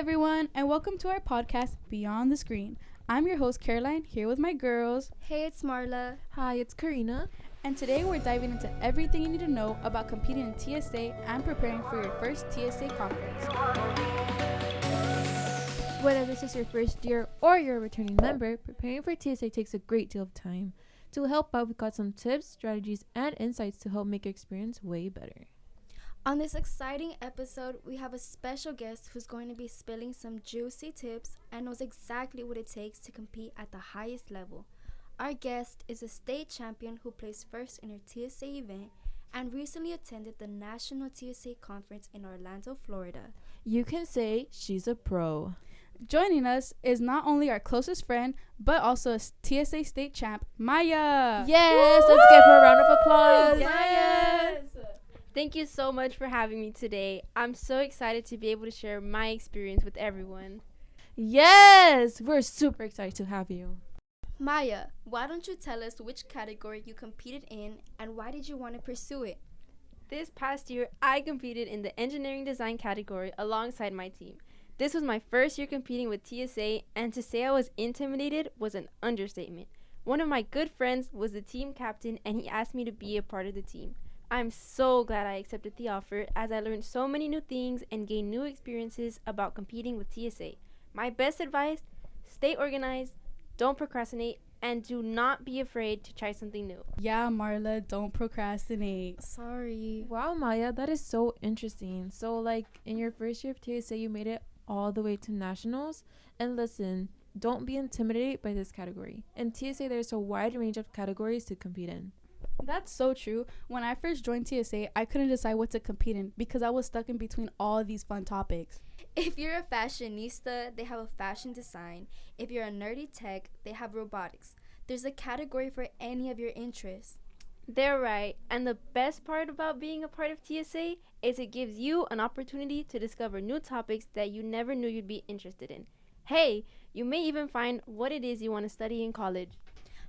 everyone, and welcome to our podcast, Beyond the Screen. I'm your host, Caroline, here with my girls. Hey, it's Marla. Hi, it's Karina. And today we're diving into everything you need to know about competing in TSA and preparing for your first TSA conference. Whether this is your first year or you're a returning member, preparing for TSA takes a great deal of time. To help out, we've got some tips, strategies, and insights to help make your experience way better. On this exciting episode, we have a special guest who's going to be spilling some juicy tips and knows exactly what it takes to compete at the highest level. Our guest is a state champion who placed first in her TSA event and recently attended the National TSA Conference in Orlando, Florida. You can say she's a pro. Joining us is not only our closest friend, but also a TSA state champ, Maya. Yes, let's give her a round of applause. Yes. Thank you so much for having me today. I'm so excited to be able to share my experience with everyone. Yes, we're super excited to have you. Maya, why don't you tell us which category you competed in and why did you want to pursue it? This past year, I competed in the engineering design category alongside my team. This was my first year competing with TSA, and to say I was intimidated was an understatement. One of my good friends was the team captain, and he asked me to be a part of the team. I'm so glad I accepted the offer, as I learned so many new things and gained new experiences about competing with TSA. My best advice: stay organized, don't procrastinate, and do not be afraid to try something new. Yeah, Marla, don't procrastinate. Sorry. Wow, Maya, that is so interesting. So, in your first year of TSA, you made it all the way to nationals. And listen, don't be intimidated by this category. In TSA, there's a wide range of categories to compete in. That's so true. When I first joined TSA, I couldn't decide what to compete in because I was stuck in between all these fun topics. If you're a fashionista, they have a fashion design. If you're a nerdy tech, they have robotics. There's a category for any of your interests. They're right, and the best part about being a part of TSA is it gives you an opportunity to discover new topics that you never knew you'd be interested in. Hey, you may even find what it is you want to study in college.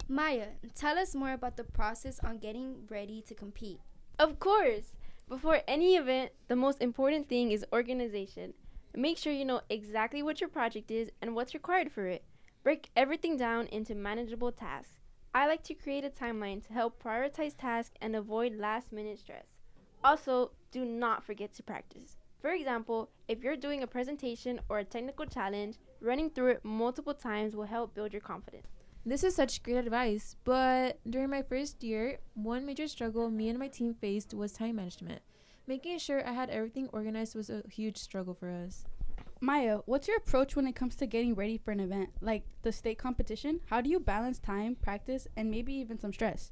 Maya, tell us more about the process on getting ready to compete. Of course! Before any event, the most important thing is organization. Make sure you know exactly what your project is and what's required for it. Break everything down into manageable tasks. I like to create a timeline to help prioritize tasks and avoid last-minute stress. Also, do not forget to practice. For example, if you're doing a presentation or a technical challenge, running through it multiple times will help build your confidence. This is such great advice, but during my first year, one major struggle me and my team faced was time management. Making sure I had everything organized was a huge struggle for us. Maya, what's your approach when it comes to getting ready for an event, like the state competition? How do you balance time, practice, and maybe even some stress?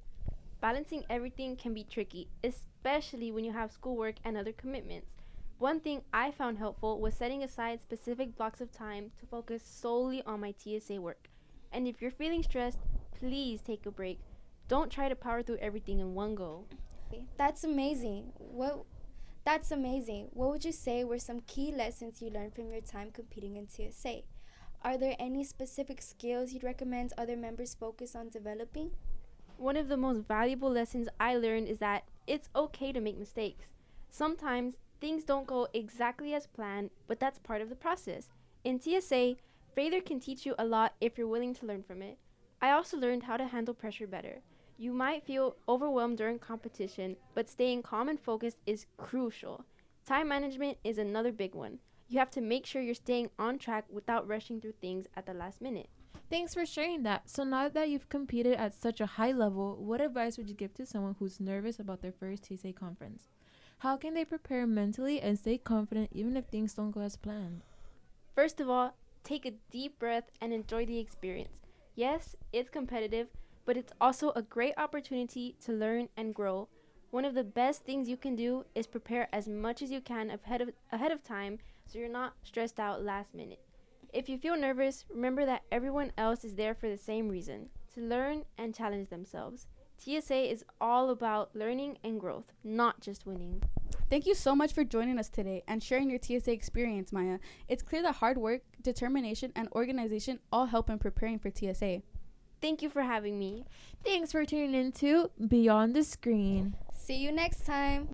Balancing everything can be tricky, especially when you have schoolwork and other commitments. One thing I found helpful was setting aside specific blocks of time to focus solely on my TSA work. And if you're feeling stressed, please take a break. Don't try to power through everything in one go. That's amazing. What would you say were some key lessons you learned from your time competing in TSA? Are there any specific skills you'd recommend other members focus on developing? One of the most valuable lessons I learned is that it's okay to make mistakes. Sometimes things don't go exactly as planned, but that's part of the process. In TSA, failure can teach you a lot if you're willing to learn from it. I also learned how to handle pressure better. You might feel overwhelmed during competition, but staying calm and focused is crucial. Time management is another big one. You have to make sure you're staying on track without rushing through things at the last minute. Thanks for sharing that. So now that you've competed at such a high level, what advice would you give to someone who's nervous about their first TSA conference? How can they prepare mentally and stay confident even if things don't go as planned? First of all, take a deep breath and enjoy the experience. Yes, it's competitive, but it's also a great opportunity to learn and grow. One of the best things you can do is prepare as much as you can ahead of time so you're not stressed out last minute. If you feel nervous, remember that everyone else is there for the same reason, to learn and challenge themselves. TSA is all about learning and growth, not just winning. Thank you so much for joining us today and sharing your TSA experience, Maya. It's clear that hard work, determination, and organization all help in preparing for TSA. Thank you for having me. Thanks for tuning in to Beyond the Screen. See you next time.